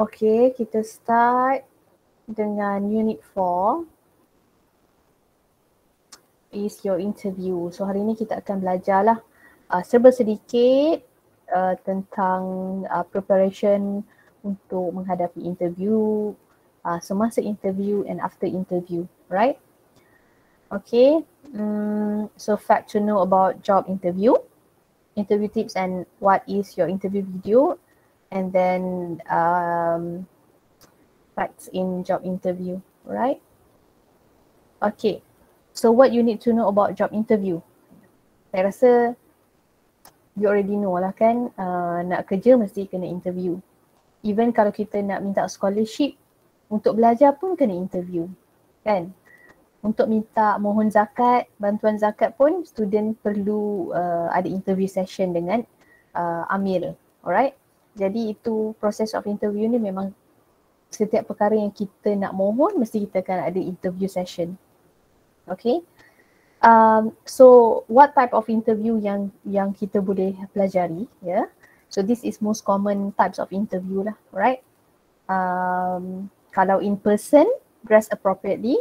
Okay, kita start dengan unit 4 is your interview. So hari ni kita akan belajarlah serba sedikit tentang preparation untuk menghadapi interview, semasa interview and after interview, right? Okay, so fact to know about job interview tips and what is your interview video, and then facts in job interview, right? Okay, so what you need to know about job interview? Saya rasa you already know lah kan, nak kerja mesti kena interview. Even kalau kita nak minta scholarship, untuk belajar pun kena interview, kan? Untuk minta mohon zakat, bantuan zakat pun student perlu ada interview session dengan amil, alright? Jadi itu proses of interview ni memang setiap perkara yang kita nak mohon mesti kita akan ada interview session. Okay. So what type of interview yang kita boleh pelajari, ya? Yeah? So this is most common types of interview lah, right? Kalau in person, dress appropriately,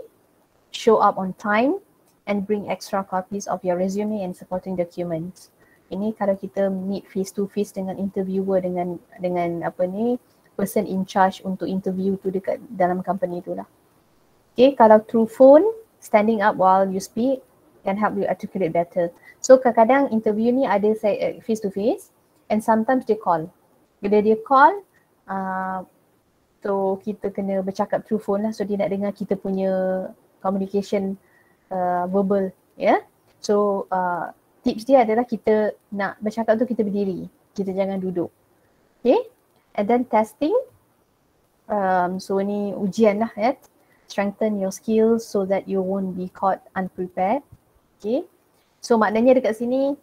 show up on time, and bring extra copies of your resume and supporting documents. Ini kalau kita meet face to face dengan interviewer, dengan apa ni, person in charge untuk interview tu dekat dalam company tu lah. Okay, kalau through phone, standing up while you speak can help you articulate better. So kadang-kadang interview ni ada face to face and sometimes they call. Bila dia call, so kita kena bercakap through phone lah. So dia nak dengar kita punya communication verbal, ya. Yeah? So tips dia adalah kita nak bercakap tu kita berdiri, kita jangan duduk. Okay, and then testing. So ni ujian lah, ya. Strengthen your skills so that you won't be caught unprepared. Okay, so maknanya dekat sini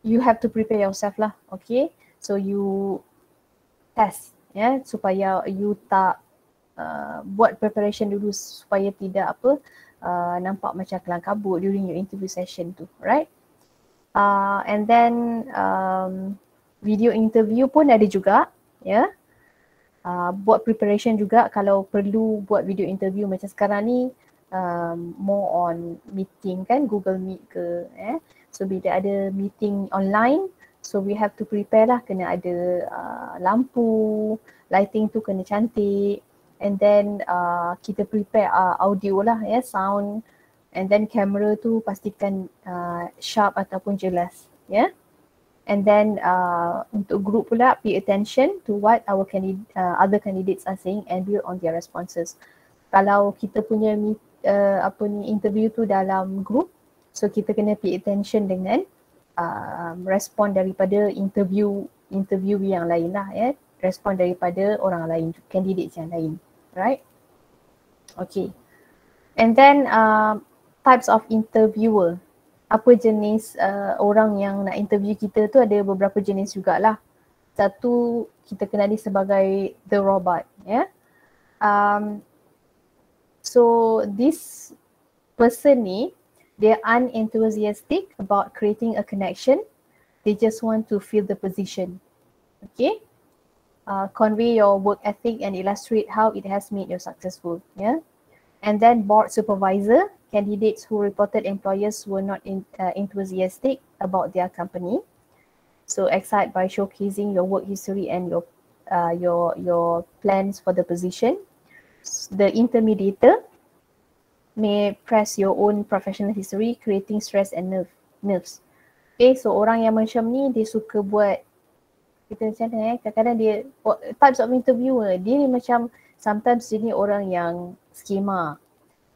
you have to prepare yourself lah. Okay, so you test, ya, supaya you tak buat preparation dulu supaya tidak nampak macam kelang kabut during your interview session tu, right? And then video interview pun ada juga, ya. Buat preparation juga kalau perlu buat video interview macam sekarang ni, more on meeting kan, Google Meet ke, so bila ada meeting online, so we have to prepare lah, kena ada lampu, lighting tu kena cantik, and then kita prepare audio lah, ya, sound, and then camera tu pastikan sharp ataupun jelas, ya. And then untuk group pula, pay attention to what our other candidates are saying and build on their responses. Kalau kita punya interview tu dalam group, so kita kena pay attention dengan respon daripada interview yang lain lah, ya, respon daripada orang lain, candidates yang lain, right? Okay, and then types of interviewer. Apa jenis orang yang nak interview kita tu, ada beberapa jenis jugalah. Satu kita kenali sebagai the robot, ya. So this person ni, they're unenthusiastic about creating a connection. They just want to fill the position. Okay. Convey your work ethic and illustrate how it has made you successful, yeah. And then board supervisor, candidates who reported employers were not enthusiastic about their company. So excite by showcasing your work history and your plans for the position. The intermediator may press your own professional history, creating stress and nerves. Okay, so orang yang macam ni dia suka buat, kita macam mana, kadang-kadang dia types of interviewer, dia ni macam sometimes dia ni orang yang skema,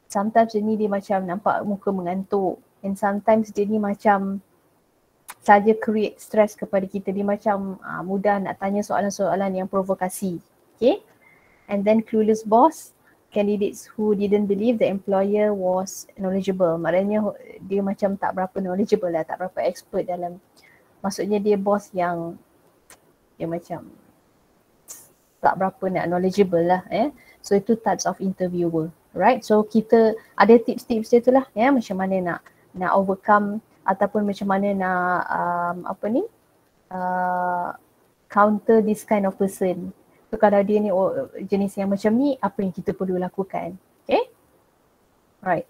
sometimes dia ni dia macam nampak muka mengantuk, and sometimes dia ni macam saja create stress kepada kita, dia macam mudah nak tanya soalan-soalan yang provokasi. Okay, and then clueless boss, candidates who didn't believe the employer was knowledgeable. Maknanya dia macam tak berapa knowledgeable lah, tak berapa expert dalam, maksudnya dia boss yang dia macam tak berapa nak knowledgeable lah, So itu types of interviewer, right? So kita ada tips-tips dia tu lah, macam mana nak overcome ataupun macam mana nak counter this kind of person. So kalau dia ni jenis yang macam ni, apa yang kita perlu lakukan? Okay, right.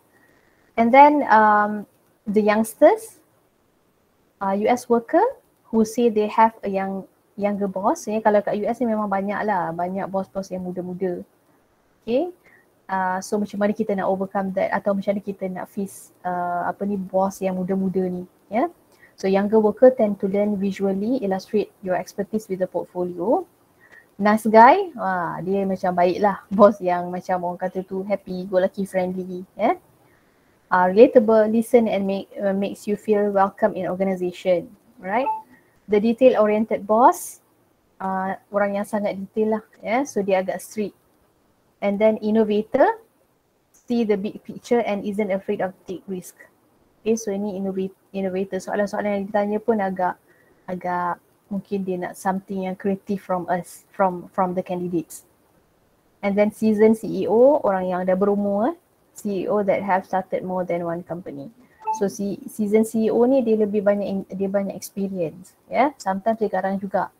And then the youngsters, US worker who say they have a younger boss. Kalau kat US ni memang banyak bos-bos yang muda-muda. Okay, so macam mana kita nak overcome that, atau macam mana kita nak face bos yang muda-muda ni, ya. So younger worker tend to learn visually, illustrate your expertise with the portfolio. Nice guy, dia macam baik lah, bos yang macam orang kata tu happy, go lucky, friendly, ya. Relatable, listen and makes you feel welcome in organisation, right? The detail-oriented boss, orang yang sangat detail lah, ya. So dia agak strict. And then innovator, see the big picture and isn't afraid of take risk. Okay, so ini innovator. Soalan-soalan yang ditanya pun agak mungkin dia nak something yang creative from us, from the candidates. And then seasoned CEO, orang yang dah berumur, CEO that have started more than one company. So seasoned CEO ni dia banyak experience, ya. Sometimes dia garang juga,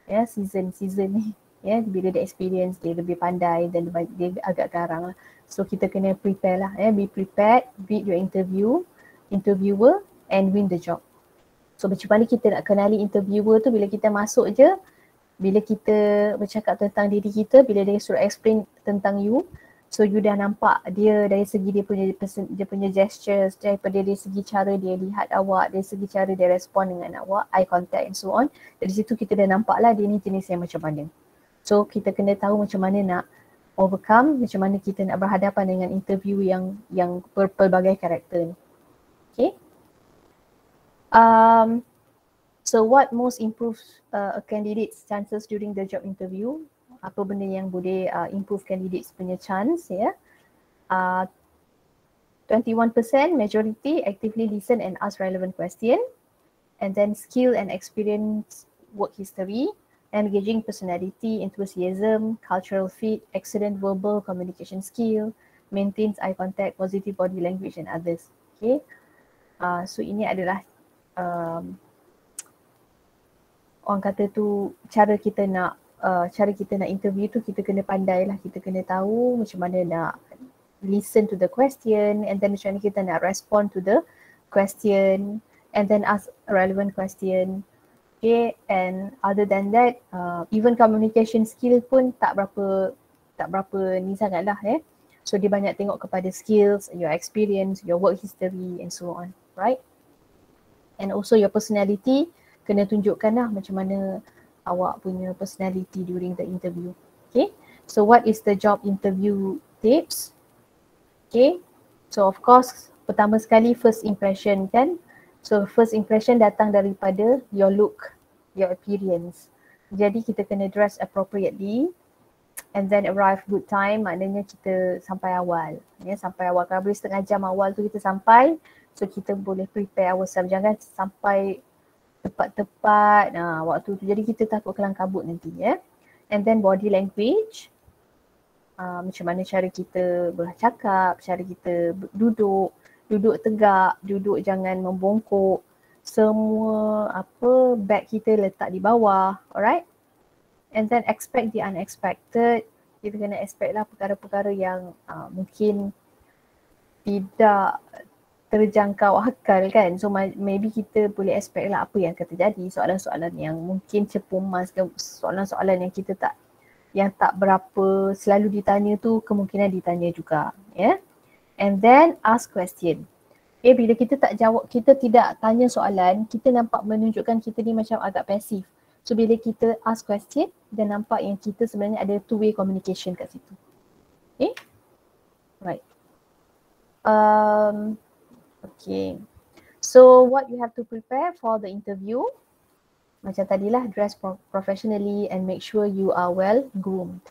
ya, season ni, ya, bila dia experience dia lebih pandai dan dia agak garang lah. So kita kena prepare lah, ya, be prepared, beat your interviewer and win the job. So macam mana kita nak kenali interviewer tu, bila kita masuk je, bila kita bercakap tentang diri kita, bila dia suruh explain tentang you, so you dah nampak dia dari segi dia punya gestures, daripada dari segi cara dia lihat awak, dari segi cara dia respond dengan awak, eye contact and so on. Dari situ kita dah nampak lah dia ni jenis yang macam mana. So kita kena tahu macam mana nak overcome, macam mana kita nak berhadapan dengan interview yang pelbagai karakter ni. Okay. So what most improves a candidate's chances during the job interview? Apa benda yang boleh improve candidates punya chance, ya? 21% majority actively listen and ask relevant question. And then skill and experience, work history, engaging personality, enthusiasm, cultural fit, excellent verbal communication skill, maintains eye contact, positive body language and others. Okay. So ini adalah orang kata tu cara kita nak interview tu, kita kena pandai lah, kita kena tahu macam mana nak listen to the question, and then macam mana kita nak respond to the question, and then ask a relevant question. Okay, and other than that, even communication skill pun tak berapa ni sangat lah, So dia banyak tengok kepada skills, your experience, your work history and so on, right? And also your personality, kena tunjukkan lah macam mana awak punya personality during the interview. Okay, so what is the job interview tips? Okay, so of course pertama sekali first impression kan. So first impression datang daripada your look, your appearance. Jadi kita kena dress appropriately and then arrive good time, maknanya kita sampai awal. Sampai awal, kalau boleh setengah jam awal tu kita sampai, so kita boleh prepare ourselves, jangan sampai tepat-tepat waktu tu, jadi kita takut kelang kabut nanti, ya. And then body language, macam mana cara kita bercakap, cara kita duduk tegak, duduk jangan membongkok, semua bag kita letak di bawah, alright. And then expect the unexpected, kita kena expect lah perkara-perkara yang mungkin tidak terjangkau akal kan. So maybe kita boleh expect lah apa yang akan terjadi, soalan-soalan yang mungkin cepu mas, soalan-soalan yang kita tak berapa selalu ditanya tu kemungkinan ditanya juga, ya. And then ask question. Okay, bila kita tak jawab, kita tidak tanya soalan, kita nampak menunjukkan kita ni macam agak pasif. So bila kita ask question, dia nampak yang kita sebenarnya ada two-way communication kat situ. Okay, right. Okay, so what you have to prepare for the interview, macam tadilah, dress professionally and make sure you are well groomed.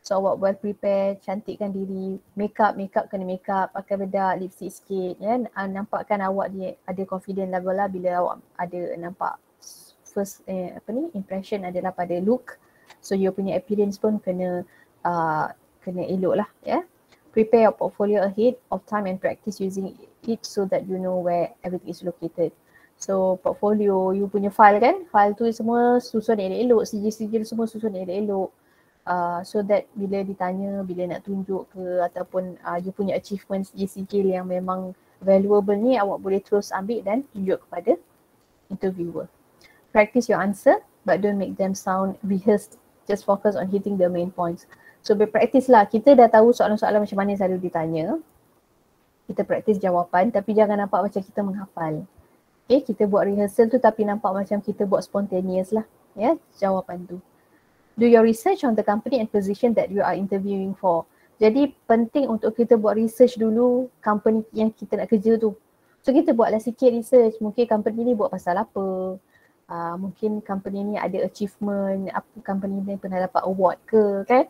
So awak well prepared, cantikkan diri, makeup kena makeup, pakai bedak, lipstick sikit, ya. Nampakkan awak dia ada confident level lah bila awak ada nampak first impression adalah pada look. So you punya appearance pun kena elok lah, ya. Prepare your portfolio ahead of time and practice using it so that you know where everything is located. So portfolio, you punya file kan, file tu semua susun elok-elok, sijil-sijil semua susun elok-elok. So that bila ditanya, bila nak tunjuk ke ataupun you punya achievements sijil yang memang valuable ni, awak boleh terus ambil dan tunjuk kepada interviewer. Practice your answer but don't make them sound rehearsed. Just focus on hitting the main points. So berpractice lah. Kita dah tahu soalan-soalan macam mana selalu ditanya. Kita practice jawapan tapi jangan nampak macam kita menghafal. Okay, kita buat rehearsal tu tapi nampak macam kita buat spontaneous lah. Ya, jawapan tu. Do your research on the company and position that you are interviewing for. Jadi penting untuk kita buat research dulu company yang kita nak kerja tu. So kita buatlah sikit research. Mungkin company ni buat pasal apa. Mungkin company ni ada achievement. Apa company ni pernah dapat award ke kan.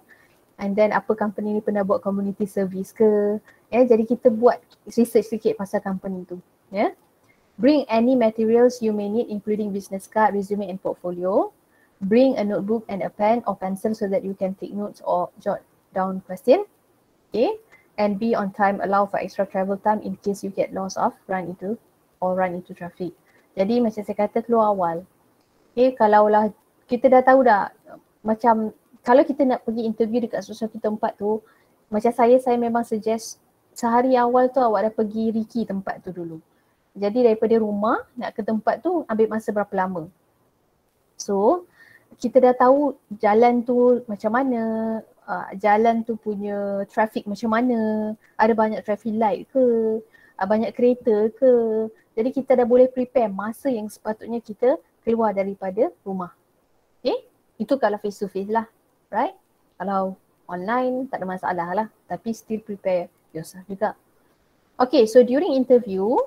And then apa company ni pernah buat community service ke. Jadi kita buat research sikit pasal company tu. Ya. Bring any materials you may need including business card, resume and portfolio. Bring a notebook and a pen or pencil so that you can take notes or jot down question. Okay. And be on time, allow for extra travel time in case you get lost or run into traffic. Jadi macam saya kata keluar awal. Okay, kalaulah kita dah tahu dah macam kalau kita nak pergi interview dekat sesuatu tempat tu, macam saya memang suggest sehari awal tu awak dah pergi riki tempat tu dulu. Jadi daripada rumah nak ke tempat tu ambil masa berapa lama. So kita dah tahu jalan tu macam mana, jalan tu punya traffic macam mana, ada banyak traffic light ke, banyak kereta ke. Jadi kita dah boleh prepare masa yang sepatutnya kita keluar daripada rumah. Okay, itu kalau face to face lah, right? Kalau online tak ada masalah lah, tapi still prepare yourself juga. Okay, so during interview,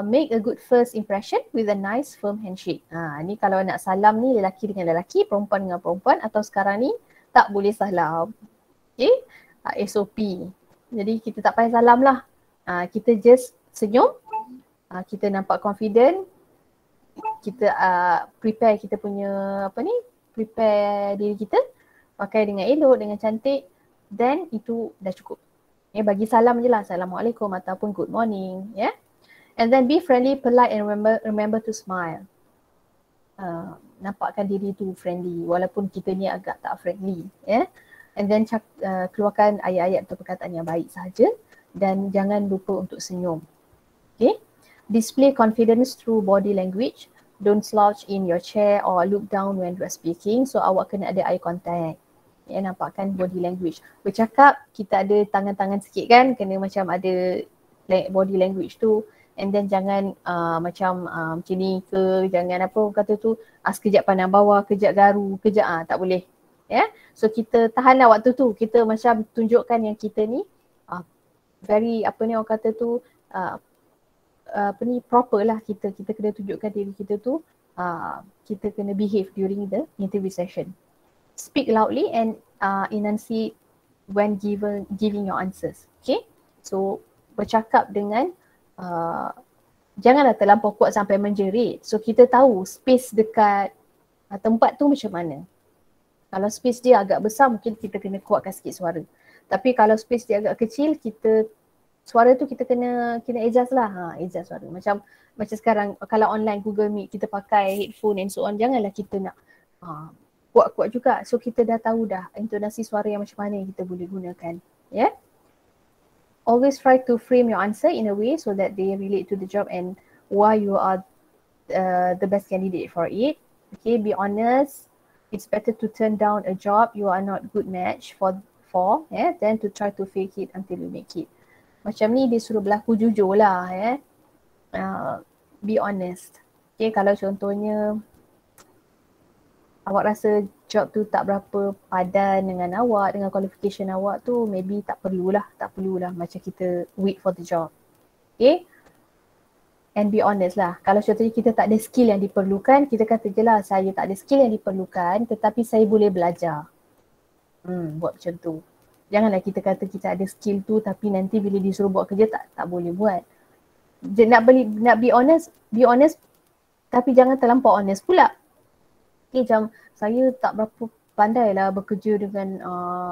make a good first impression with a nice firm handshake. Ni kalau nak salam ni lelaki dengan lelaki, perempuan dengan perempuan atau sekarang ni tak boleh salam. Okay, SOP. Jadi kita tak payah salam lah. Kita just senyum, kita nampak confident, kita prepare kita punya prepare diri kita, pakai dengan elok, dengan cantik, then itu dah cukup. Bagi salam je lah, Assalamualaikum ataupun good morning. And then be friendly, polite and remember to smile. Nampakkan diri tu friendly walaupun kita ni agak tak friendly. And then keluarkan ayat-ayat atau perkataan yang baik sahaja dan jangan lupa untuk senyum. Okay. Display confidence through body language. Don't slouch in your chair or look down when you are speaking. So awak kena ada eye contact. Nampakkan body language. Bercakap kita ada tangan-tangan sikit kan, kena macam ada body language tu. And then jangan macam ni ke, jangan apa kata tu, sekejap pandang bawah, kejap garu, kejap tak boleh. So kita tahanlah waktu tu, kita macam tunjukkan yang kita ni very orang kata tu proper lah, kita kena tunjukkan diri kita tu, kita kena behave during the interview session. Speak loudly and enunciate when giving your answers. Okay, so bercakap dengan janganlah terlampau kuat sampai menjerit. So kita tahu space dekat tempat tu macam mana. Kalau space dia agak besar mungkin kita kena kuatkan sikit suara. Tapi kalau space dia agak kecil, suara tu kita kena adjust lah. Adjust suara. Macam sekarang kalau online Google Meet kita pakai headphone and so on, janganlah kita nak kuat-kuat juga. So kita dah tahu dah intonasi suara yang macam mana yang kita boleh gunakan. Always try to frame your answer in a way so that they relate to the job and why you are the best candidate for it. Okay, be honest. It's better to turn down a job you are not good match for than to try to fake it until you make it. Macam ni dia suruh berlaku jujur lah. Be honest. Okay, kalau contohnya awak rasa job tu tak berapa padan dengan awak, dengan qualification awak tu, maybe tak perlulah macam kita wait for the job. Okay, and be honest lah. Kalau contohnya kita tak ada skill yang diperlukan, kita kata je lah saya tak ada skill yang diperlukan tetapi saya boleh belajar. Buat macam tu. Janganlah kita kata kita ada skill tu tapi nanti bila disuruh buat kerja tak boleh buat. Nak be honest tapi jangan terlampau honest pula. Okay, macam saya tak berapa pandailah bekerja dengan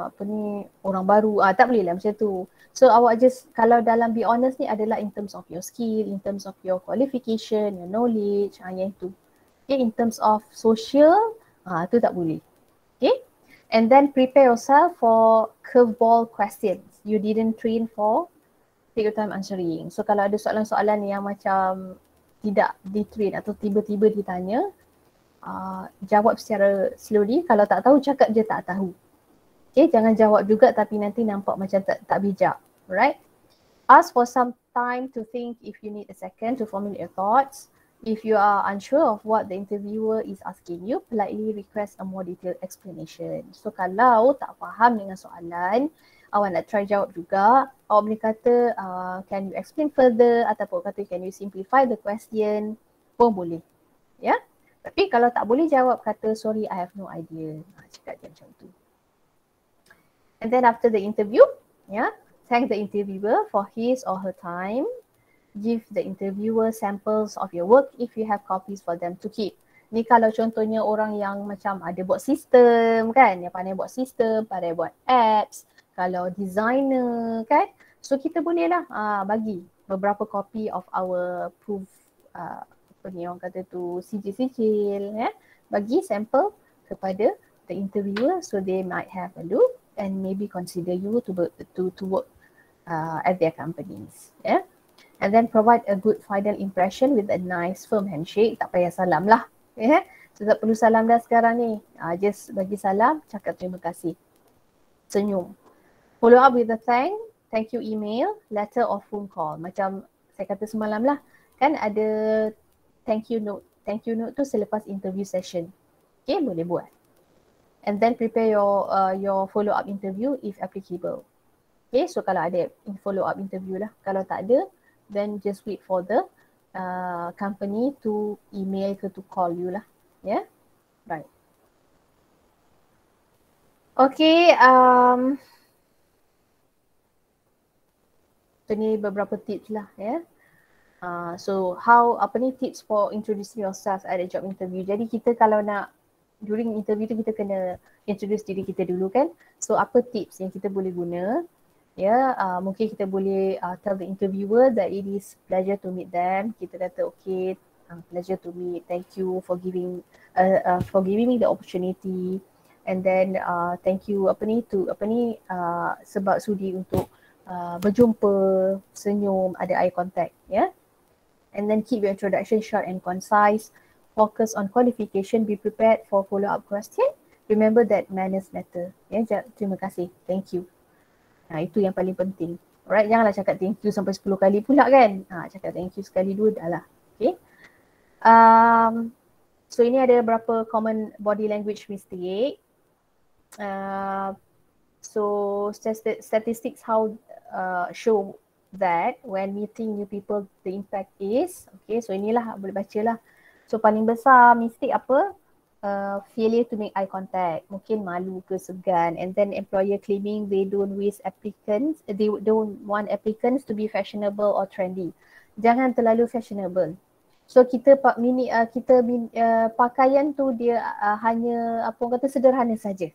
apa ni, orang baru. Tak boleh lah macam tu. So awak just, kalau dalam Be Honest ni adalah in terms of your skill, in terms of your qualification, your knowledge, yang itu. Okay, in terms of social, tu tak boleh. Okay, and then prepare yourself for curveball questions you didn't train for. Take your time answering. So kalau ada soalan-soalan yang macam tidak di-train atau tiba-tiba ditanya, jawab secara slowly. Kalau tak tahu, cakap je tak tahu. Okay, jangan jawab juga tapi nanti nampak macam tak bijak. Right? Ask for some time to think if you need a second to formulate your thoughts. If you are unsure of what the interviewer is asking you, politely request a more detailed explanation. So kalau tak faham dengan soalan, awak nak try jawab juga, awak boleh kata, can you explain further, ataupun kata can you simplify the question, pun boleh. Ya? Yeah? Tapi kalau tak boleh jawab, kata sorry I have no idea. Cakap je macam tu. And then after the interview, yeah, thank the interviewer for his or her time. Give the interviewer samples of your work if you have copies for them to keep. Ni kalau contohnya orang yang macam ada buat sistem kan, yang pandai buat sistem, pandai buat apps, kalau designer kan, so kita bolehlah bagi beberapa copy of our proof, apa ni orang kata tu, sijil-sijil, bagi sampel kepada the interviewer so they might have a look and maybe consider you to work at their companies. Yeah. And then provide a good final impression with a nice firm handshake. Tak payah salam lah. Yeah. So tak perlu salam dah sekarang ni. Just bagi salam, cakap terima kasih. Senyum. Follow up with a thank you email, letter or phone call. Macam saya kata semalam lah. Kan ada thank you note. Thank you note tu selepas interview session. Okay, boleh buat. And then prepare your follow up interview if applicable. Okay, so kalau ada follow up interview lah. Kalau tak ada, then just wait for the company to email ke to call you lah. Yeah, right. Okay, so ni beberapa tips lah ya. So apa ni tips for introducing yourself at a job interview. Jadi kita kalau nak during interview tu kita kena introduce diri kita dulu kan. So apa tips yang kita boleh guna? Mungkin kita boleh tell the interviewer that it is pleasure to meet them. Kita kata okay, pleasure to meet. Thank you for giving me the opportunity. And then thank you sebab sudi untuk berjumpa, senyum, ada eye contact. And then keep your introduction short and concise. Focus on qualification. Be prepared for follow-up question. Remember that manners matter. Terima kasih. Thank you. Itu yang paling penting. Alright, janganlah cakap thank you sampai 10 kali pula kan. Cakap thank you sekali dua dah lah. Okay. So ini ada berapa common body language mistake. So statistics how show that when meeting new people the impact is, okay, so inilah boleh baca lah. So paling besar mistake apa? Failure to make eye contact, mungkin malu ke segan, and then employer claiming they don't want applicants to be fashionable or trendy. Jangan terlalu fashionable. So kita pakaian tu dia hanya apa orang kata sederhana saja.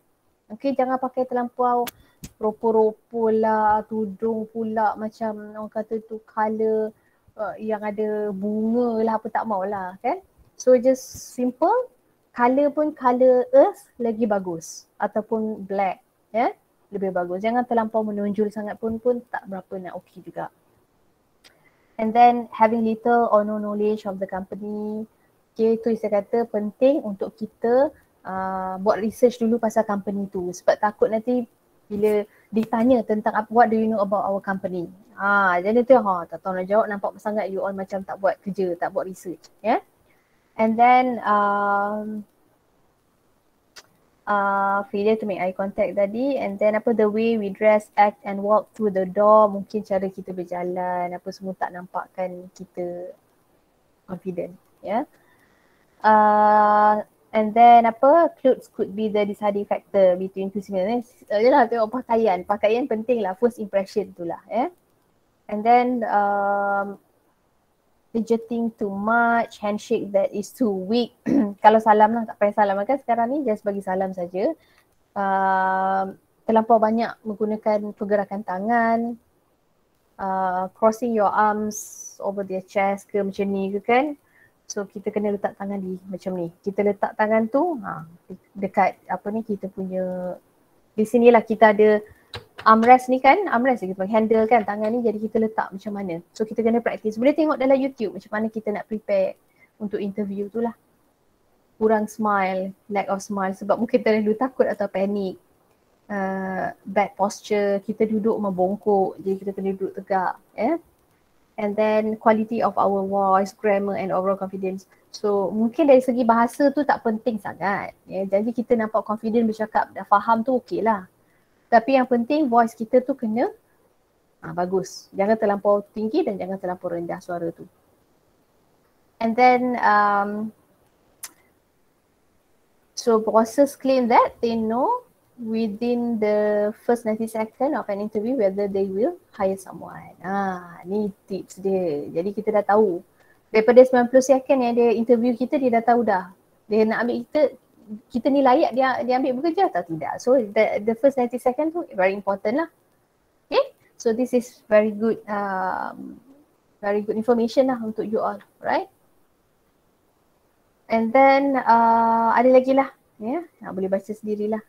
Okay, jangan pakai terlampau ropo-ropo lah, tudung pula macam orang kata tu colour yang ada bunga lah, apa tak maulah kan. So just simple. Colour pun colour earth lagi bagus ataupun black lebih bagus. Jangan terlampau menonjol sangat pun tak berapa nak okey juga. And then having little or no knowledge of the company. Okay, itu saya kata penting untuk kita buat research dulu pasal company tu, sebab takut nanti bila ditanya tentang what do you know about our company. Jadi tu tak tahu nak jawab, nampak sangat you all macam tak buat kerja, tak buat research. And then failure to make eye contact tadi, and then the way we dress, act and walk through the door, mungkin cara kita berjalan semua tak nampakkan kita confident. And then clothes could be the deciding factor between two similar. Yalah, tengok pakaian penting lah, first impression tu lah. And then fidgeting too much, handshake that is too weak. Kalau salam lah, tak payah salam kan sekarang ni, just bagi salam saja. Terlampau banyak menggunakan pergerakan tangan, crossing your arms over their chest ke macam ni ke kan. So kita kena letak tangan di macam ni. Kita letak tangan tu dekat apa ni kita punya, di sinilah kita ada armrest ni kan, armrest kita panggil handle kan tangan ni, jadi kita letak macam mana. So kita kena practice. Boleh tengok dalam YouTube macam mana kita nak prepare untuk interview tu lah. Kurang smile, lack of smile sebab mungkin terlalu takut atau panik. Bad posture, kita duduk membongkok, jadi kita kena duduk tegak. And then quality of our voice, grammar and overall confidence. So mungkin dari segi bahasa tu tak penting sangat. Jadi kita nampak confident bercakap, dah faham tu okey lah. Tapi yang penting voice kita tu kena bagus. Jangan terlampau tinggi dan jangan terlampau rendah suara tu. And then so bosses claim that they know within the first 90 second of an interview whether they will hire someone. Ni tips dia. Jadi kita dah tahu. Daripada 90 second yang dia interview kita, dia dah tahu dah. Dia nak ambil kita ni layak dia ambil bekerja atau tidak. So the first 90 second tu very important lah. Okay, so this is very good information lah untuk you all, right? And then ada lagi lah, boleh baca sendirilah.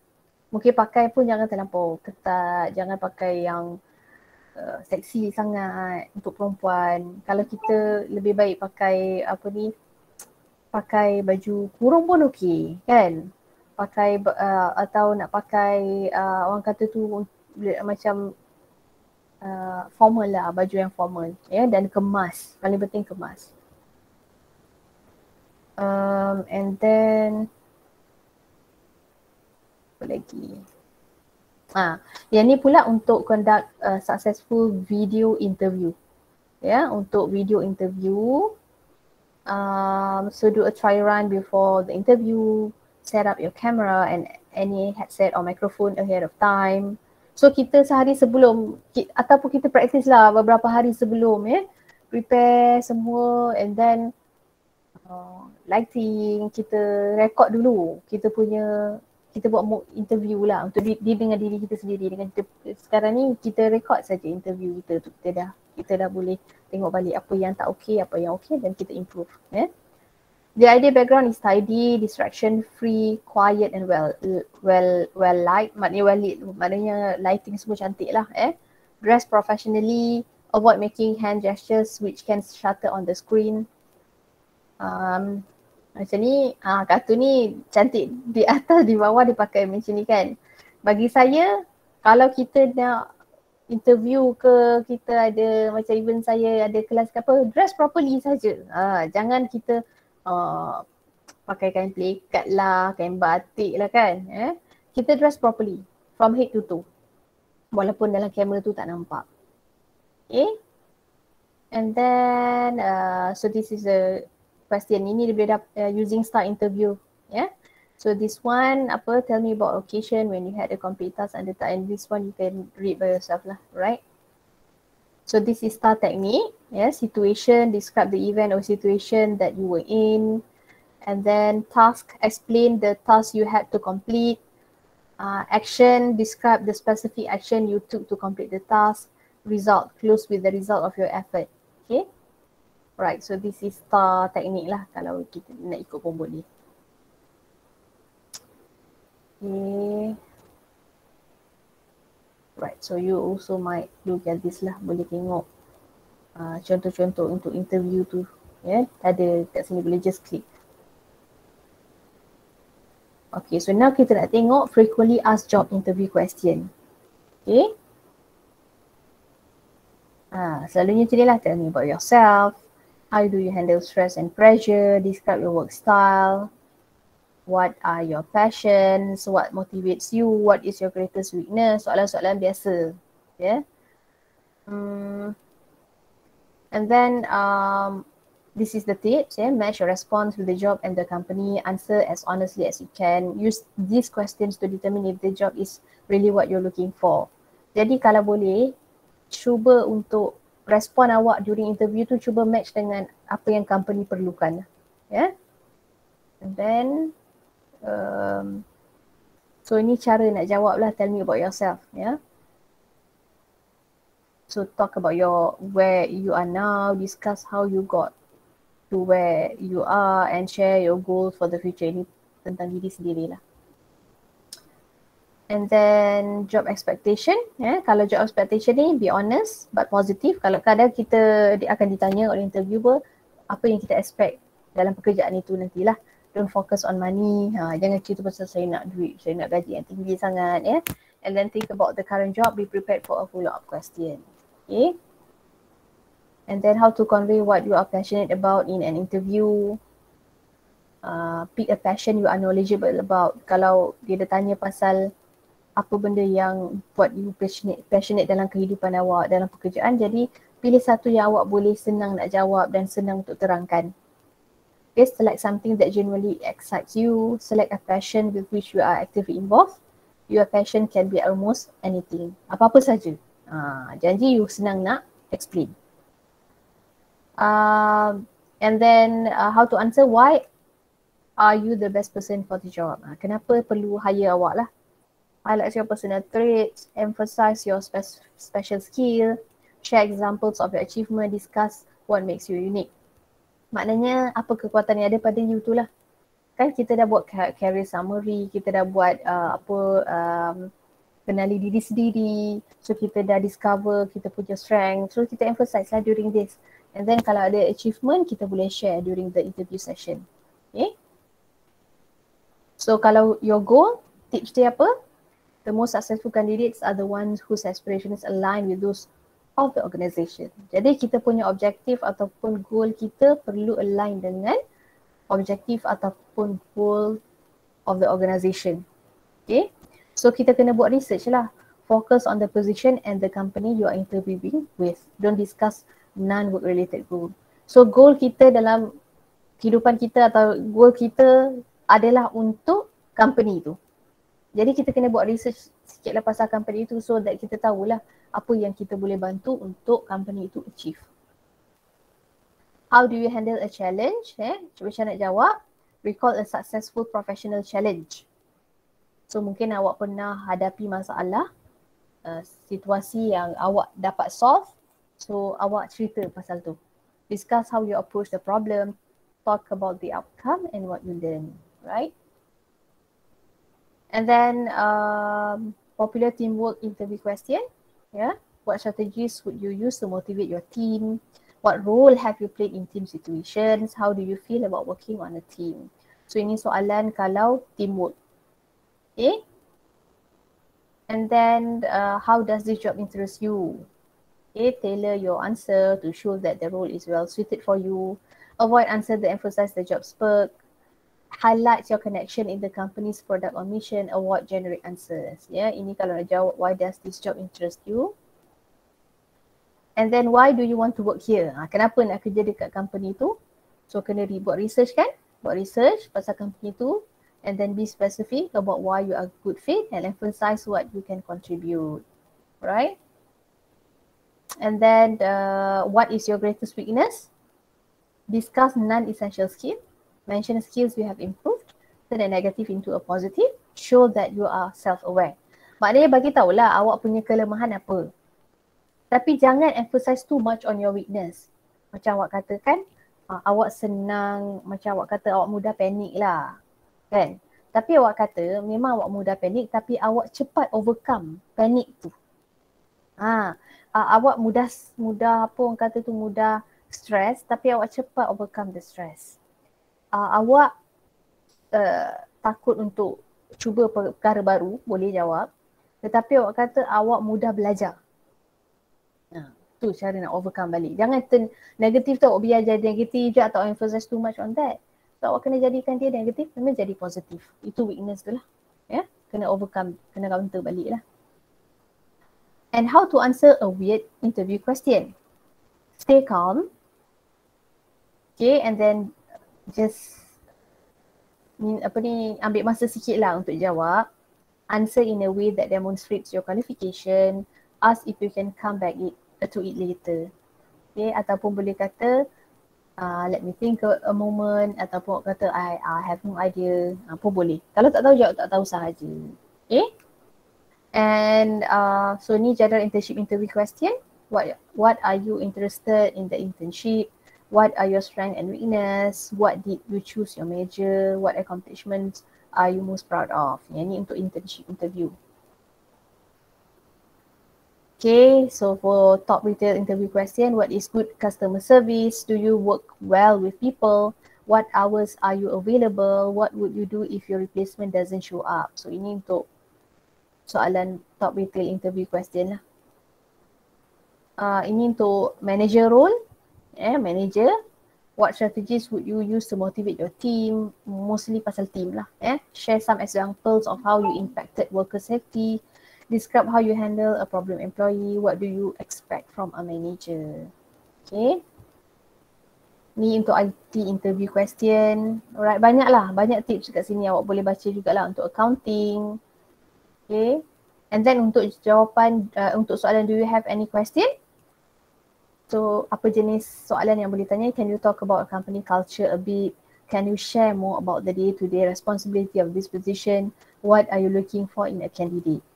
Mungkin pakai pun jangan terlampau ketat, jangan pakai yang seksi sangat untuk perempuan. Kalau kita lebih baik pakai pakai baju kurung pun okey kan, pakai atau nak pakai orang kata tu macam formal lah, baju yang formal dan kemas, paling penting kemas. And then apa lagi, yang ni pula untuk conduct successful video interview. Untuk video interview, so do a try run before the interview, set up your camera and any headset or microphone ahead of time. So kita sehari sebelum ataupun kita practice lah beberapa hari sebelum, prepare semua, and then lighting, kita record dulu. Kita buat interview lah untuk dengan diri kita sendiri. Dengan kita, sekarang ni kita record saja interview kita tu, kita dah boleh tengok balik apa yang tak okey, apa yang okey, dan kita improve. The ideal background is tidy, distraction free, quiet and well light. Maknanya well lit, maknanya lighting semua cantik lah. Dress professionally, avoid making hand gestures which can shatter on the screen. Macam ni, kartun ni cantik di atas, di bawah dia pakai macam ni kan. Bagi saya, kalau kita nak interview ke, kita ada macam even saya ada kelas ke apa, dress properly saja. Jangan kita pakai kain pelikat lah, kain batik lah kan. Kita dress properly from head to toe. Walaupun dalam kamera tu tak nampak. Okay. And then, so this is a question. Ini dia boleh using star interview. So this one, tell me about occasion when you had a complete task under time. And this one you can read by yourself lah, right? So this is star technique. Situation, describe the event or situation that you were in. And then task, explain the task you had to complete. Action, describe the specific action you took to complete the task. Result, close with the result of your effort. Okay. Right, so this is star technique lah kalau kita nak ikut pun boleh. Okay. Right, so you also might look at this lah, boleh tengok contoh-contoh untuk interview tu. Ada kat sini, boleh just click. Okay, so now kita nak tengok frequently asked job interview question. Okay. Selalunya macam ni lah, tell me about yourself. How do you handle stress and pressure? Describe your work style. What are your passions? What motivates you? What is your greatest weakness? Soalan-soalan biasa. And then this is the tips. Match your response with the job and the company. Answer as honestly as you can. Use these questions to determine if the job is really what you're looking for. Jadi kalau boleh, cuba untuk respon awak during interview tu, cuba match dengan apa yang company perlukan. Yeah. And then so ini cara nak jawab lah, tell me about yourself. Yeah. So talk about where you are now, discuss how you got to where you are and share your goals for the future. Ini tentang diri sendiri lah. And then job expectation, kalau job expectation ni be honest but positive. Kalau kadang kita akan ditanya oleh interviewer apa yang kita expect dalam pekerjaan itu nantilah. Don't focus on money. Jangan cerita pasal saya nak duit, saya nak gaji yang tinggi sangat. And then think about the current job, be prepared for a follow-up question. Okay. And then how to convey what you are passionate about in an interview. Pick a passion you are knowledgeable about. Kalau dia tanya pasal apa benda yang buat you passionate dalam kehidupan awak, dalam pekerjaan, jadi pilih satu yang awak boleh senang nak jawab dan senang untuk terangkan. Okay, select something that genuinely excites you. Select a passion with which you are actively involved. Your passion can be almost anything. Apa-apa saja. Janji you senang nak explain. And then how to answer, why are you the best person for the job? Kenapa perlu hire awak lah? Highlight your personal traits, emphasize your special skill, share examples of your achievement, discuss what makes you unique. Maknanya apa kekuatan yang ada pada you tu lah. Kan kita dah buat career summary, kita dah buat kenali diri sendiri. So kita dah discover kita punya strength. So kita emphasize lah during this. And then kalau ada achievement, kita boleh share during the interview session. Okay. So kalau your goal, tips dia apa? The most successful candidates are the ones whose aspirations align with those of the organisation. Jadi kita punya objektif ataupun goal kita perlu align dengan objektif ataupun goal of the organisation. Okay. So kita kena buat research lah. Focus on the position and the company you are interviewing with. Don't discuss non-work related goal. So goal kita dalam kehidupan kita atau goal kita adalah untuk company tu. Jadi kita kena buat research sikit lah pasal company itu so that kita tahulah apa yang kita boleh bantu untuk company itu achieve. How do you handle a challenge? Cuba macam nak jawab. Recall a successful professional challenge. So mungkin awak pernah hadapi masalah, situasi yang awak dapat solve. So awak cerita pasal tu. Discuss how you approach the problem. Talk about the outcome and what you learn. Right? And then popular teamwork interview question. Yeah. What strategies would you use to motivate your team? What role have you played in team situations? How do you feel about working on a team? So ini soalan kalau teamwork. Okay. And then how does this job interest you? Okay. Tailor your answer to show that the role is well suited for you. Avoid answer that emphasize the job perk. Highlight your connection in the company's product or mission. Avoid generic answers. Yeah, ini kalau nak jawab why does this job interest you? And then why do you want to work here? Kenapa nak kerja dekat company tu? So kena buat research kan? Buat research pasal company tu. And then be specific about why you are good fit and emphasize what you can contribute. Right? And then what is your greatest weakness? Discuss non-essential skills. Mention skills you have improved, turn a negative into a positive, show that you are self-aware. Maknanya bagi tahulah awak punya kelemahan apa. Tapi jangan emphasize too much on your weakness. Macam awak katakan, awak senang, macam awak kata awak mudah panik lah. Kan? Tapi awak kata memang awak mudah panik tapi awak cepat overcome panik tu. Awak mudah apa orang kata tu, mudah stress tapi awak cepat overcome the stress. Awak takut untuk cuba perkara baru, boleh jawab. Tetapi awak kata awak mudah belajar. Tu cara nak overcome balik. Jangan turn negatif tu awak biar jadi negatif je atau emphasize too much on that. So awak kena jadikan dia negatif, kena jadi positif. Itu weakness tu lah. Ya, kena overcome, kena counter balik lah. And how to answer a weird interview question. Stay calm. Okay, and then just ambil masa sikit lah untuk jawab. Answer in a way that demonstrates your qualification. Ask if you can come back to it later. Okay, ataupun boleh kata let me think a moment, ataupun kata I have no idea, pun boleh. Kalau tak tahu jawab tak tahu sahaja. Okay. And so ni jadual internship interview question. What are you interested in the internship? What are your strengths and weakness? What did you choose your major? What accomplishments are you most proud of? Yang ni untuk internship interview. Okay, so for top retail interview question, what is good customer service? Do you work well with people? What hours are you available? What would you do if your replacement doesn't show up? So ini untuk soalan top retail interview question lah. Ini untuk manager role, manager. What strategies would you use to motivate your team? Mostly pasal team lah. Share some examples of how you impacted worker safety. Describe how you handle a problem employee. What do you expect from a manager? Okay. Ni untuk IT interview question. Alright, banyak tips kat sini. Awak boleh baca jugalah untuk accounting. Okay. And then untuk jawapan, untuk soalan, do you have any question? So, apa jenis soalan yang boleh tanya? Can you talk about company culture a bit? Can you share more about the day-to-day responsibility of this position? What are you looking for in a candidate?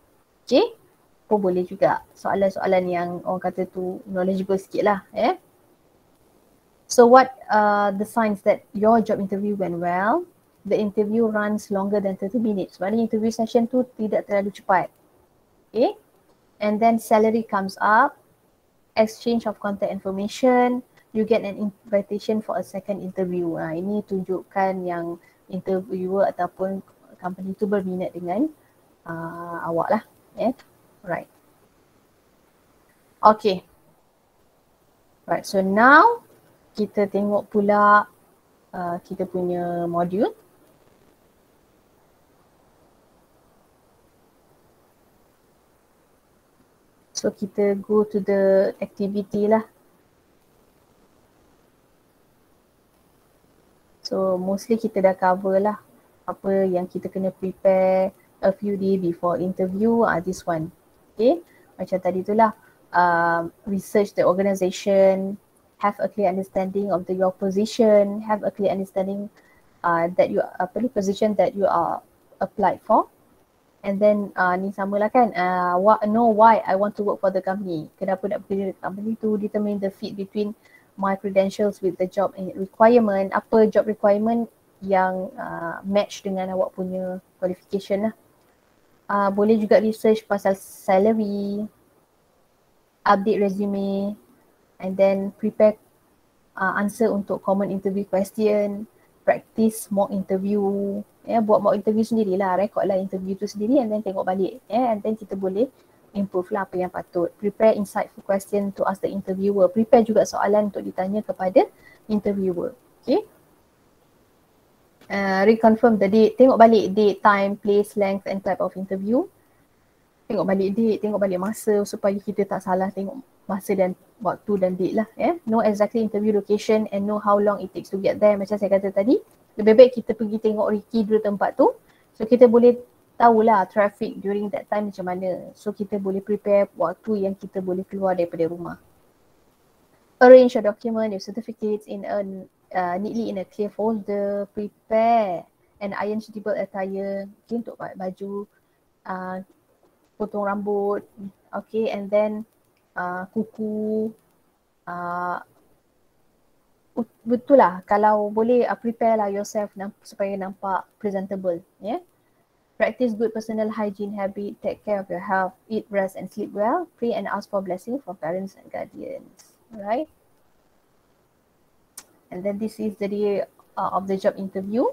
Okay? Pun boleh juga soalan-soalan yang orang kata tu knowledgeable sikit lah. So, what are the signs that your job interview went well? The interview runs longer than 30 minutes. Maksudnya interview session tu tidak terlalu cepat. Okay? And then salary comes up. Exchange of contact information, you get an invitation for a second interview. Ini tunjukkan yang interviewer ataupun company tu berminat dengan awak lah. Right. Okay. Right, so now kita tengok pula kita punya module. So kita go to the activity lah. So mostly kita dah cover lah apa yang kita kena prepare a few days before interview. This one. Okay. Macam tadi tu lah. Research the organisation, have a clear understanding of your position, have a clear understanding that you position that you are applied for. And then ni samalah kan, know why I want to work for the company. Kenapa nak bekerja di company tu, determine the fit between my credentials with the job requirement. Apa job requirement yang match dengan awak punya qualification lah. Boleh juga research pasal salary, update resume, and then prepare answer untuk common interview question, practice mock interview. Buat mock interview sendirilah, record lah interview tu sendiri and then tengok balik. And then kita boleh improve lah apa yang patut. Prepare insightful question to ask the interviewer. Prepare juga soalan untuk ditanya kepada interviewer. Okay. Reconfirm the date. Tengok balik date, time, place, length and type of interview. Tengok balik date, tengok balik masa supaya kita tak salah tengok masa dan waktu dan date lah. Know exactly interview location and know how long it takes to get there. Macam saya kata tadi, lebih baik kita pergi tengok reschedule tempat tu. So kita boleh tahulah traffic during that time macam mana. So kita boleh prepare waktu yang kita boleh keluar daripada rumah. Arrange your document, your certificates in a neatly in a clear folder. Prepare an iron suitable attire. Okay, untuk baju, potong rambut, okay, and then kuku, betul lah kalau boleh prepare lah yourself supaya nampak presentable. Practice good personal hygiene habit, take care of your health, eat, rest and sleep well, pray and ask for blessing from parents and guardians. Alright. And then this is the day of the job interview.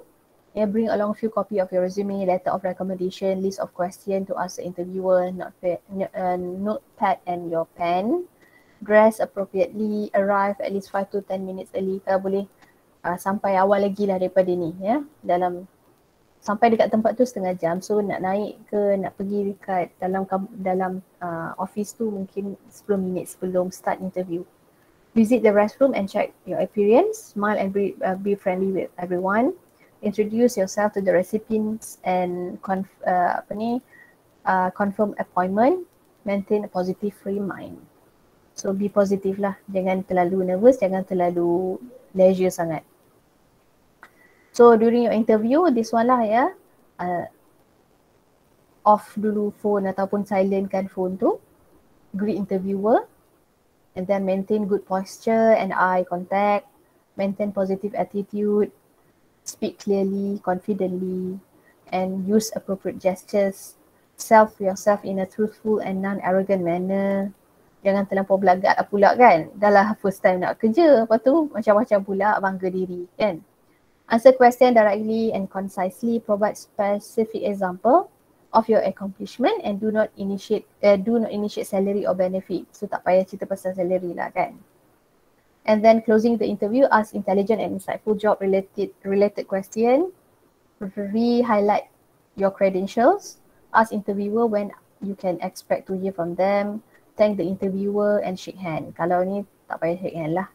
Bring along a few copy of your resume, letter of recommendation, list of questions to ask the interviewer, notepad and your pen. Dress appropriately, arrive at least 5 to 10 minutes early. Kalau boleh sampai awal lagi lah daripada ni. Sampai dekat tempat tu setengah jam. So nak naik ke nak pergi dekat dalam office tu mungkin 10 minit sebelum start interview. Visit the restroom and check your appearance. Smile and be friendly with everyone. Introduce yourself to the recipients and confirm appointment. Maintain a positive frame mind. So be positive lah. Jangan terlalu nervous, jangan terlalu leisure sangat. So during your interview, this one lah ya, off dulu phone ataupun silentkan phone tu, greet interviewer, and then maintain good posture and eye contact, maintain positive attitude, speak clearly, confidently, and use appropriate gestures. Self yourself in a truthful and non-arrogant manner. Jangan terlampau belagak lah pula kan. Dah lah first time nak kerja, lepas tu macam-macam pula bangga diri kan. Answer question directly and concisely, provide specific example of your accomplishment and do not initiate salary or benefit. So tak payah cerita pasal salary lah kan. And then closing the interview, ask intelligent and insightful job related question. Re-highlight your credentials. Ask interviewer when you can expect to hear from them. Thank the interviewer and shake hand. Kalau ni tak payah shake hand lah.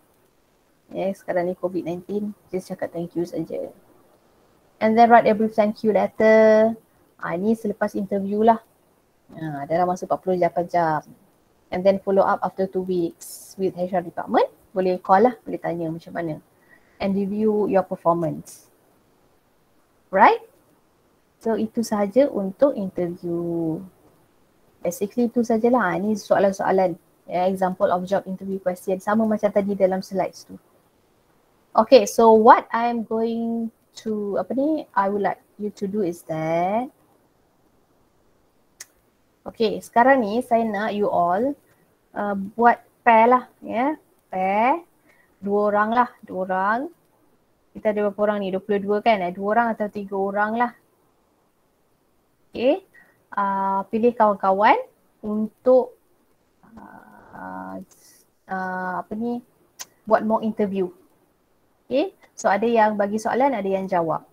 Sekarang ni COVID-19, just cakap thank you saja. And then write a brief thank you letter. Ni selepas interview lah. Dalam masa 48 jam. And then follow up after 2 weeks with HR department. Boleh call lah, boleh tanya macam mana. And review your performance. Right? So itu sahaja untuk interview. Basically itu sajalah. Ni soalan-soalan. Example of job interview question. Sama macam tadi dalam slides tu. Okay, so what I'm going to, I would like you to do is that, okay, sekarang ni saya nak you all buat pair lah, pair, 2 orang lah, 2 orang. Kita ada berapa orang ni, 22 kan, 2 orang atau 3 orang lah. Okay, pilih kawan-kawan untuk buat mock interview. Okay, so ada yang bagi soalan, ada yang jawab.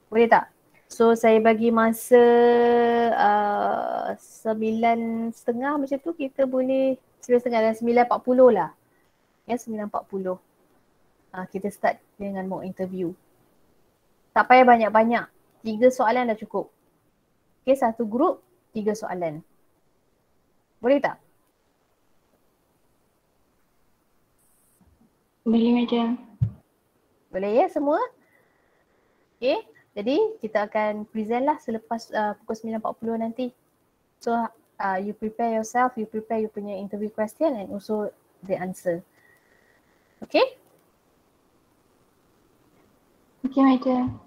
Boleh tak? So saya bagi masa 9.30 macam tu, kita boleh 9.30 dan 9.40 lah. 9.40. Kita start dengan mock interview. Tak payah banyak-banyak. 3 soalan dah cukup. Okay, satu grup, 3 soalan. Boleh tak? Boleh macam. Boleh ya semua? Okay, jadi kita akan present lah selepas pukul 9.40 nanti. So you prepare yourself, you prepare you punya interview question and also the answer. Okay? Okay macam.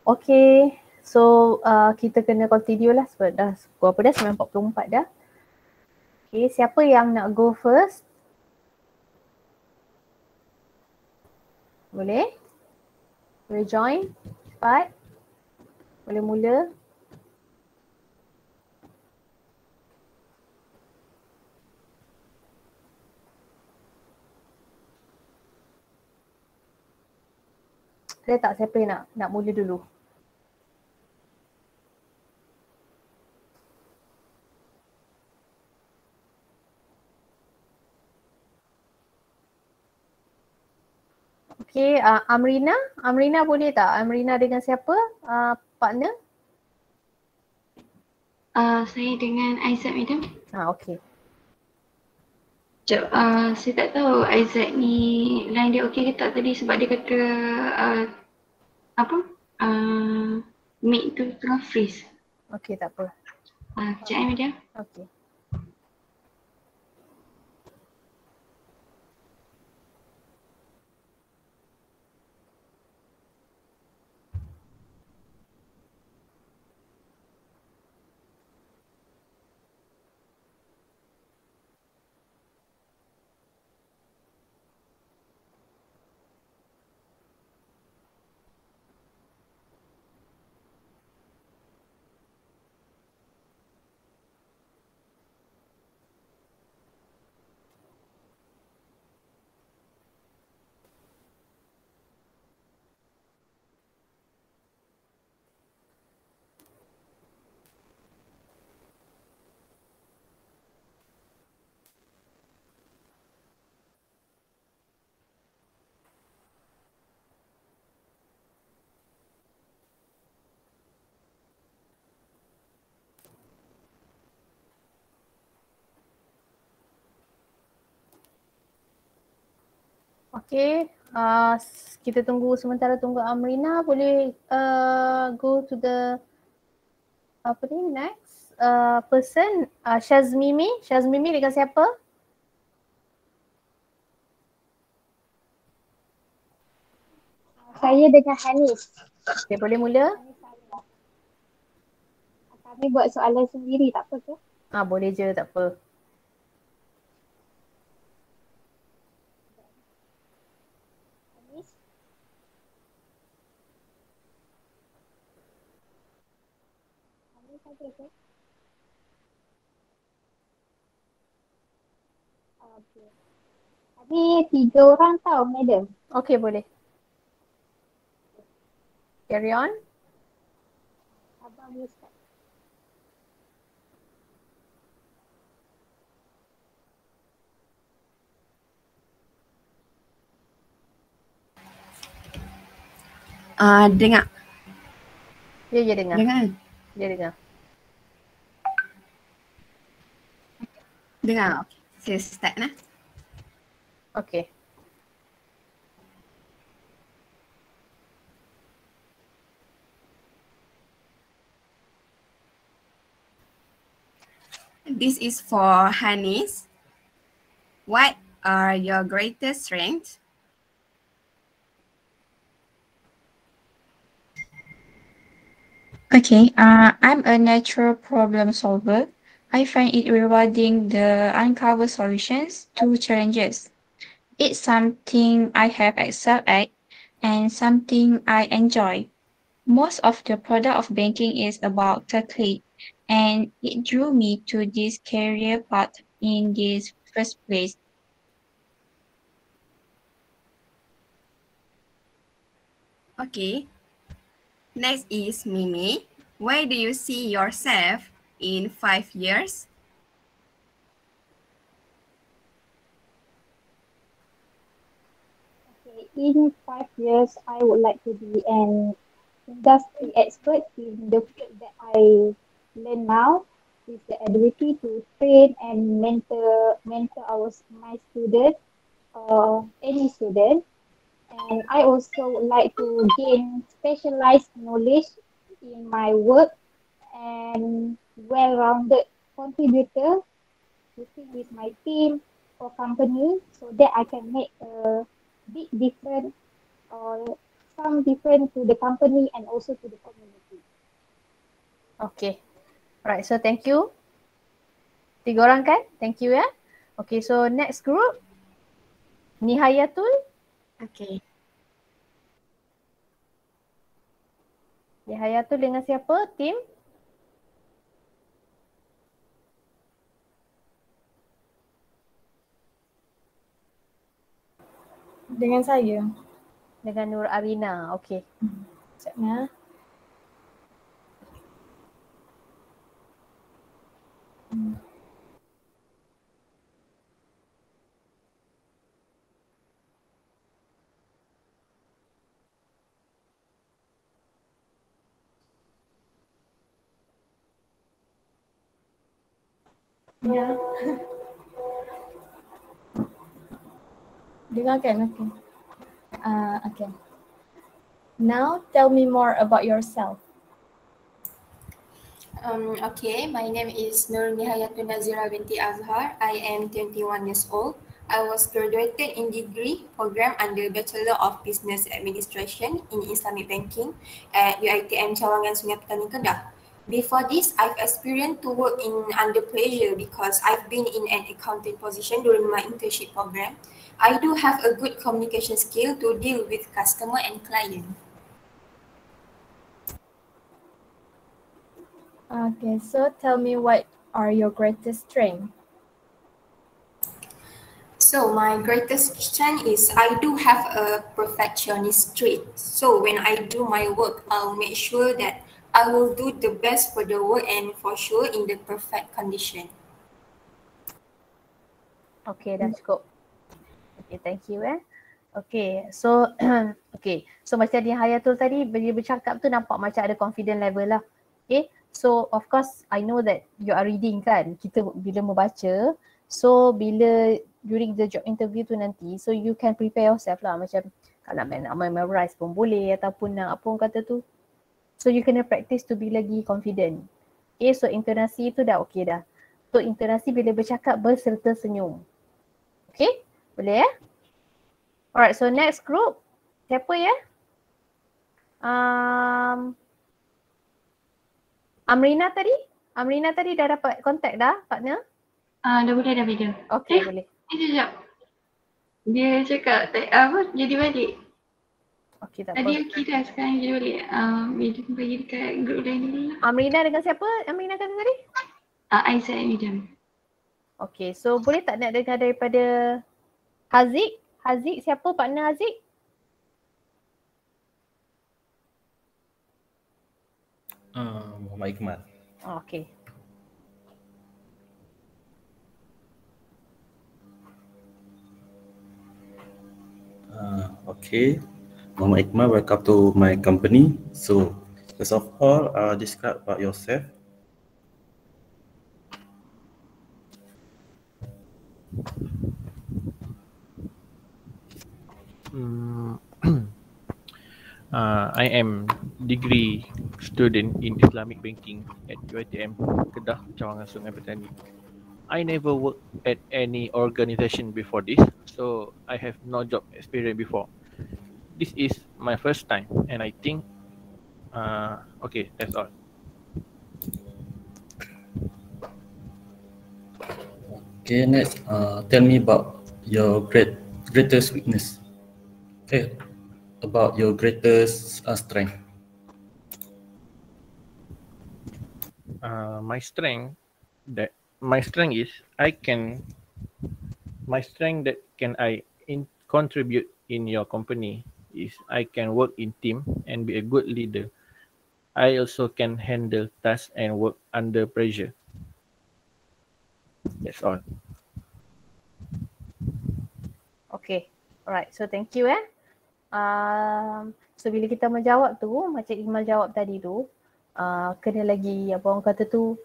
Okay, so kita kena continue lah sebab dah berapa dah? 9:44 dah. Okay, siapa yang nak go first? Boleh? Boleh join? Cepat? Boleh mula? Ada tak siapa yang nak mula dulu? Okay, Amrina boleh tak? Amrina dengan siapa? Partner? Saya dengan Aizat, madam. Okay. Sekejap, saya tak tahu Aizat ni line dia okey ke tak tadi sebab dia kata apa? Mic tu tengah freeze. Okay, tak apa. Sekejap madam. Okay. Okay, kita sementara tunggu Amrina, boleh go to the apa ni next person, Syazmimi dengan siapa? Saya dengan Hanif. Okay, boleh mula? Kami buat soalan sendiri, tak apa ke? Boleh je, tak apa. Hanif? Hanif ada ke? Okay. Kami 3 orang tau, madam. Okay, boleh. Carry on. Abang boleh start. Dengar. Dia dengar. Dengar. Dia dengar. Dengar. Okay. Saya start lah. Okay. This is for Hanis. What are your greatest strengths? Okay, I'm a natural problem solver. I find it rewarding to uncover solutions to challenges. It's something I have excelled at and something I enjoy. Most of the product of banking is about tackling, and it drew me to this career path in this first place. Okay. Next is Mimi. Where do you see yourself in 5 years? Okay, in 5 years, I would like to be an industry expert in the field that I learn now, with the ability to train and mentor my students or any student. And I also would like to gain specialized knowledge in my work and well-rounded contributor working with my team or company so that I can make a big difference or some different to the company and also to the community. Okay. Alright, so thank you. 3 orang kan? Thank you ya. Okay, so next group. Nihayatul. Okay. Nihayatul dengan siapa? Tim? Dengan saya. Dengan Nur Arina. Okay. Sekejapnya. Ya. Dengarkan, okay. Okay. Now tell me more about yourself. Okay, my name is Nur Nihayatul Nazira binti Azhar. I am 21 years old. I was graduated in degree program under Bachelor of Business Administration in Islamic Banking at UiTM Cawangan Sungai Petani Kedah. Before this, I've experienced to work in under pressure because I've been in an accounting position during my internship program. I do have a good communication skill to deal with customer and client. Okay, so tell me what are your greatest strengths? So my greatest strength is I do have a perfectionist trait. So when I do my work, I'll make sure that I will do the best for the work and for sure in the perfect condition. Okay, dah cukup. Okay, thank you Okay, so okay. So macam Nihayatul tadi bila bercakap tu nampak macam ada confident level lah. Okay, so of course I know that you are reading kan. Kita bila membaca, so bila during the job interview tu nanti, so you can prepare yourself lah. Macam kalau nak memorize pun boleh ataupun nak apa orang kata tu. So you kena practice to be lagi confident. Okay, so intonasi tu dah okay dah. So intonasi bila bercakap berserta senyum. Okay, boleh ya? Alright, so next group. Siapa ya? Amrina tadi dah dapat contact dah partner? Dah boleh. Okay, boleh. Sekejap. Dia cakap jadi balik. Okay, tak Tadi apa. okey dah, sekarang jadi balik. Dia bagi dekat grup lain dulu lah. Amrina dengan siapa? Amrina kata tadi? Aisyah Midam. Okay, so boleh tak nak dengar daripada Haziq? Haziq, siapa partner Haziq? Muhammad Iqmal. Okay. Okay. Muhammad Iqmal, welcome to my company. So, first of all, describe about yourself. I am degree student in Islamic Banking at UiTM Kedah, Cawangan Sungai Petani. I never worked at any organization before this, so I have no job experience before. This is my first time, and I think, okay, that's all. Okay, next, tell me about your greatest weakness. Okay, about your greatest strength. My strength is my strength that can contribute in your company is I can work in team and be a good leader. I also can handle tasks and work under pressure. That's all. Okay, alright. So thank you So bila kita menjawab tu, macam Iqmal jawab tadi tu, kena lagi apa orang kata tu,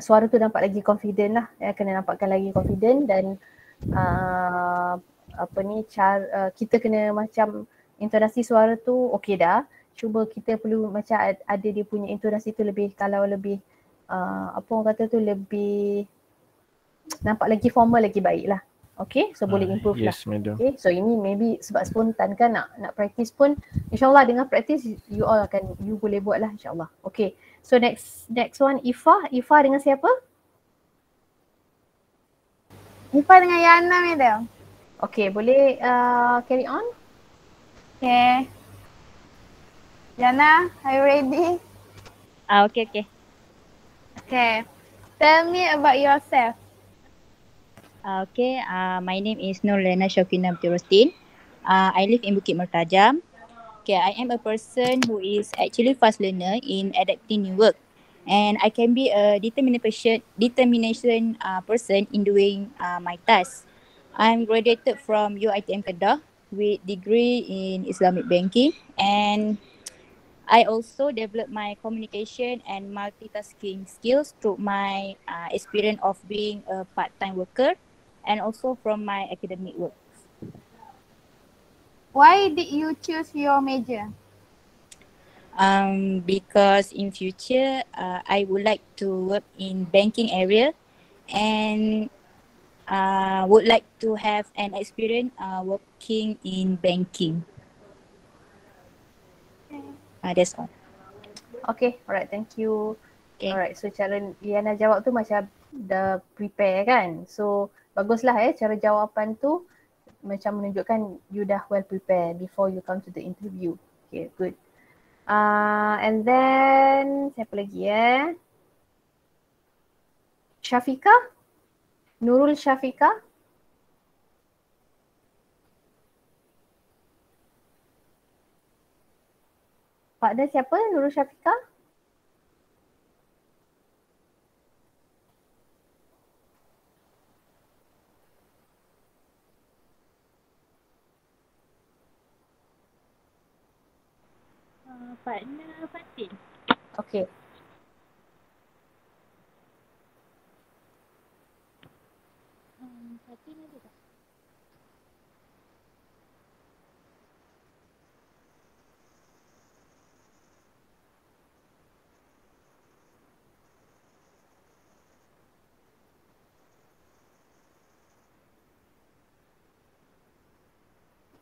suara tu nampak lagi confident lah, kena nampakkan lagi confident dan kita kena macam intonasi suara tu okey dah. Cuba kita perlu macam ada dia punya intonasi tu lebih, kalau lebih apa orang kata tu, lebih nampak lagi formal, lagi baik lah. Okay, so boleh improve lah. Yes, madam. Okay, so ini maybe sebab spontan kan nak practice pun, insyaAllah dengan practice you all akan, you boleh buat lah insyaAllah. Okay, so next one Ifah dengan siapa? Ifah dengan Yana, madam. Okay, boleh carry on? Okay. Yana, are you ready? Okay. Okay. Tell me about yourself. Okay, my name is Nurlena Syakina Abdurrastin. I live in Bukit Mertajam. Okay, I am a person who is actually fast learner in adapting new work. And I can be a determination person in doing my tasks. I'm graduated from UiTM Kedah with degree in Islamic banking, and I also developed my communication and multitasking skills through my experience of being a part-time worker and also from my academic work. Why did you choose your major? Because in future, I would like to work in banking area and would like to have an experience working in banking. That's all. Okay, alright, thank you. Okay. Alright, so cara Yana jawab tu macam dah prepare kan. So baguslah cara jawapan tu macam menunjukkan you dah well prepared before you come to the interview. Okay, good. And then siapa lagi Syafiqa? Nurul Syafiqa? Partner siapa? Nurul Syafiqa? Partner Fatin. Okay. Fatin ada tak?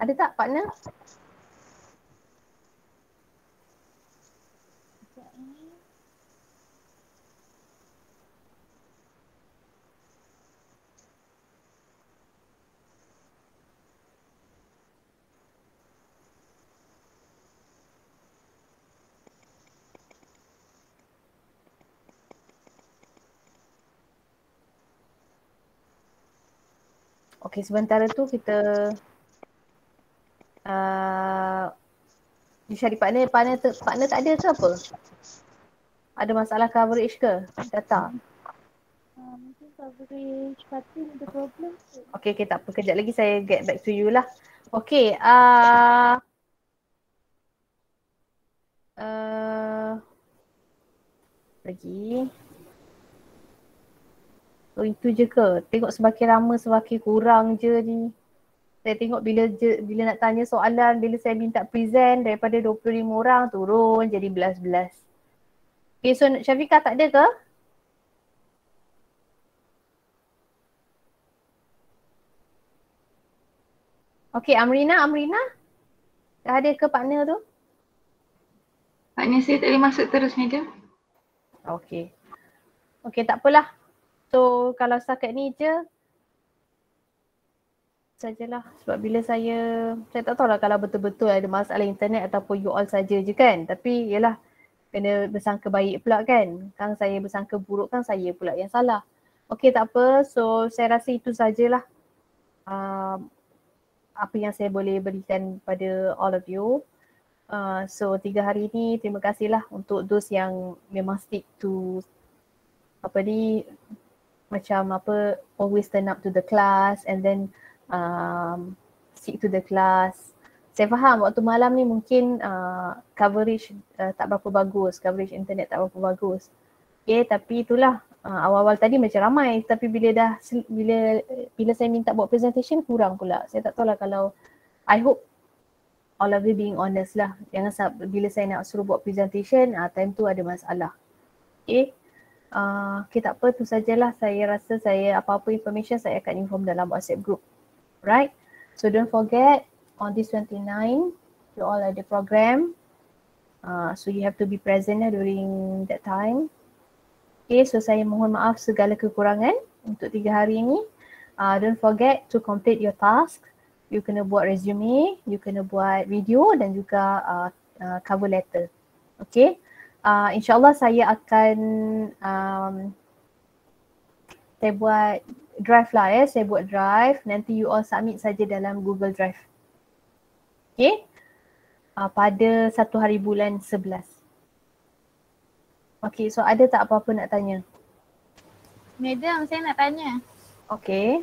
Ada tak partner? Okay, sementara tu kita you cari partner tak ada ke apa? Ada masalah coverage ke? Data? Mungkin coverage Fatin ada problem. Okay, tak apa. Kejap lagi saya get back to you lah. Okay, lagi. So itu je ke? Tengok semakin lama semakin kurang je ni. Saya tengok bila nak tanya soalan, bila saya minta present daripada 25 orang turun jadi 11. Okay, so Syafiqah tak ada ke? Okay, Amrina? Dah ada ke partner tu? Partner saya tak boleh masuk terus, madam. Okay. Okay, tak apalah. So kalau setakat ni je sajalah, sebab bila saya tak tahulah kalau betul-betul ada masalah internet ataupun you all saja je kan. Tapi yalah, kena bersangka baik pula kan. Kan saya bersangka buruk kan saya pula yang salah. Okay, tak apa. So saya rasa itu sajalah apa yang saya boleh berikan pada all of you. So 3 hari ni terima kasihlah untuk those yang memang stick to always turn up to the class and then stick to the class. Saya faham waktu malam ni mungkin coverage tak berapa bagus, coverage internet tak berapa bagus. Okay, tapi itulah awal-awal tadi macam ramai, tapi bila saya minta buat presentation kurang pula. Saya tak tahulah kalau, I hope all of you being honest lah. Jangan bila saya nak suruh buat presentation, time tu ada masalah. Okay. Okay, tak apa, tu sajalah. Saya rasa apa-apa information saya akan inform dalam WhatsApp group. Right? So don't forget on this 29, you all ada program. So you have to be present during that time. Okay, so saya mohon maaf segala kekurangan untuk 3 hari ini. Don't forget to complete your task. You kena buat resume, you kena buat video dan juga cover letter. Okay. InsyaAllah saya akan saya buat drive lah ya. Saya buat drive. Nanti you all submit saja dalam Google Drive. Okay. Pada 1 hari bulan 11. Okay, so ada tak apa-apa nak tanya? Madam, saya nak tanya. Okay.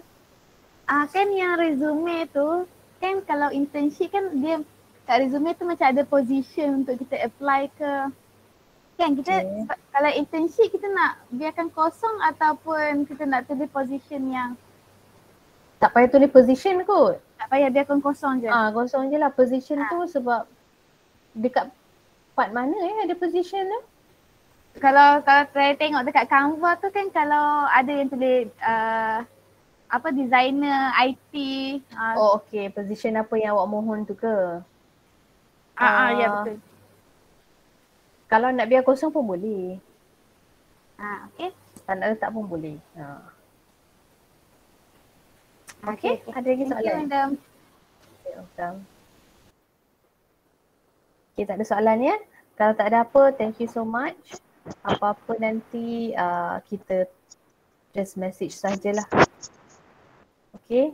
Kan yang resume tu, kan kalau internship kan dia kat resume tu macam ada position untuk kita apply ke. Kan kita kalau internship kita nak biarkan kosong ataupun kita nak tulis position yang tak payah tulis position kot. Tak payah, biarkan kosong je. Kosong je lah position tu sebab dekat part mana ada position tu? Kalau saya tengok dekat Canva tu kan kalau ada yang tulis designer IT. Oh okay, position apa yang awak mohon tu ke? Ya betul. Kalau nak biar kosong pun boleh. Okay. Tak nak letak pun boleh. Okay, ada lagi soalan? Thank you, madam. Okay, tak ada soalan ya? Kalau tak ada apa, thank you so much. Apa-apa nanti kita just message sajalah. Okay.